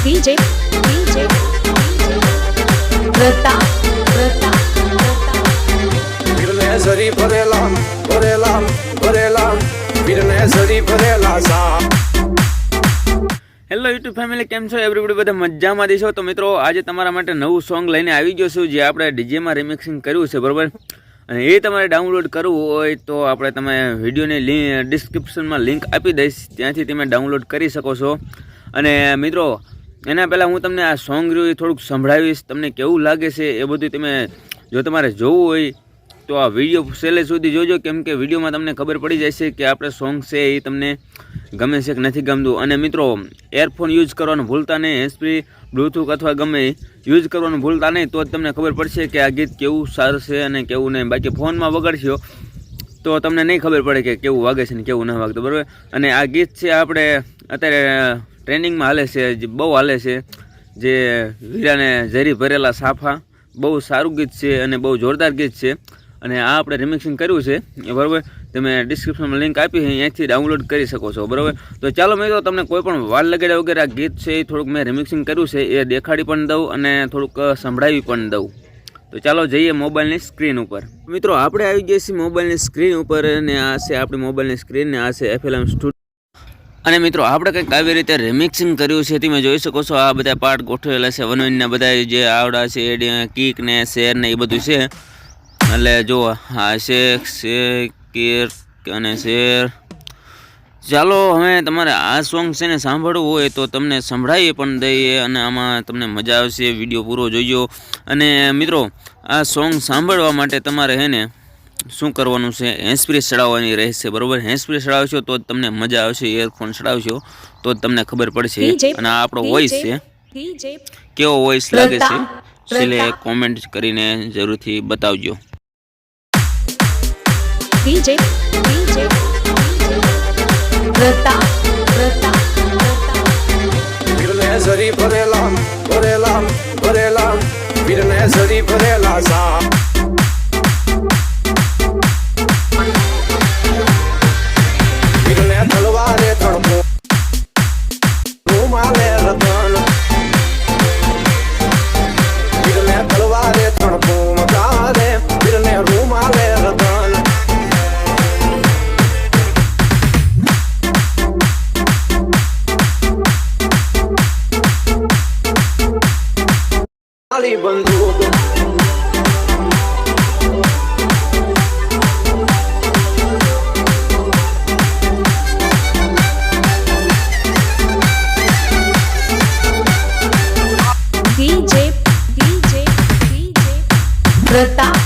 DJ Pratap વીરને ઝરી ભરેલા વીરને ઝરી ભરેલા સા। હેલો યુટ્યુબ ફેમિલી, કેમ છો એવરીબડી? બધા મજામાં દેશો? તો મિત્રો, આજે તમારા માટે નવું સોંગ લઈને આવી ગયો છું, જે આપણે ડીજેમાં રિમિક્સિંગ કર્યું છે, બરાબર? અને એ તમારે ડાઉનલોડ કરવું હોય તો તમે વિડીયોની ડિસ્ક્રિપ્શનમાં લિંક આપી દઈશ, ત્યાંથી તમે ડાઉનલોડ કરી શકો છો। અને મિત્રો, એના પહેલાં હું તમને આ સોંગ રહ્યું એ થોડુંક સંભળાવીશ, તમને કેવું લાગે છે એ બધું તમે જો તમારે જોવું હોય તો આ વિડીયો છેલ્લે સુધી જોજો, કેમ કે વિડીયોમાં તમને ખબર પડી જશે કે આપણે સોંગ છે એ તમને ગમે છે કે નથી ગમતું। અને મિત્રો, એરફોન યુઝ કરવાનું ભૂલતા નહીં, હેન્ડસ્ફ્રી, બ્લૂટૂથ અથવા ગમે યુઝ કરવાનું ભૂલતા નહીં, તો જ તમને ખબર પડશે કે આ ગીત કેવું સારું છે અને કેવું નહીં। બાકી ફોનમાં વગાડશો તો તમને નહીં ખબર પડે કે કેવું વાગે છે ને કેવું ન વાગતું, બરાબર? અને આ ગીત છે આપણે અત્યારે ટ્રેન્ડિંગમાં હાલે છે, જે બહુ હાલે છે, જે વીરાને ઝરી ભરેલા સાફા, બહુ સારું ગીત છે અને બહુ જોરદાર ગીત છે। અને આ આપણે રિમિક્સિંગ કર્યું છે, બરાબર? તમે ડિસ્ક્રિપ્શનમાં લિંક આપી છે, અહીંયાથી ડાઉનલોડ કરી શકો છો, બરાબર? તો ચાલો મિત્રો, તમને કોઈ પણ વાર લગાડ્યા વગર આ ગીત છે એ થોડુંક મેં રિમિક્સિંગ કર્યું છે, એ દેખાડી પણ દઉં અને થોડુંક સંભળાવી પણ દઉં। તો ચાલો જઈએ મોબાઈલની સ્ક્રીન ઉપર। મિત્રો, આપણે આવી ગયા છીએ મોબાઈલની સ્ક્રીન ઉપર, અને આ છે આપણી મોબાઈલની સ્ક્રીન, ને આ છે FLM સ્ટુડિયો। અને મિત્રો, આપણે કંઈક આવી રીતે રિમિક્સિંગ કર્યું છે, તમે જોઈ શકો છો, આ બધા પાર્ટ ગોઠવેલા છે, વનવનના બધા જે આવડા છે, કીક ને શેર ને એ બધું છે। એટલે જો આ છે કેર અને શેર। ચાલો, હવે તમારે આ સોંગ છે ને સાંભળવું હોય તો તમને સંભળાવીએ પણ દઈએ, અને આમાં તમને મજા આવશે, વિડીયો પૂરો જોઈજો। અને મિત્રો, આ સોંગ સાંભળવા માટે તમારે હે ને શું કરવાનું છે, હેન્ડસ્ફ્રી ચડાવવાની રહેશે, બરાબર? હેન્ડસ્ફ્રી ચડાવશો તો જ તમને મજા આવશે, ઇયરફોન ચડાવશો તો જ તમને ખબર પડશે। અને આ આપણો વોઇસ છે, કેવો વોઇસ લાગે છે છેલ્લે કોમેન્ટ કરીને જરૂરથી બતાવજો। DJ પ્રતાપ વીરને ઝરી ભરેલા વીરને ઝરી ભરેલા સા। વીરને તલવારે તડકો રૂમાલે રતન, વીરને તલવારે તડકો મકારે, વીરને રૂમાલે રતન। ખાલી બંદૂક DJ પ્રતાપ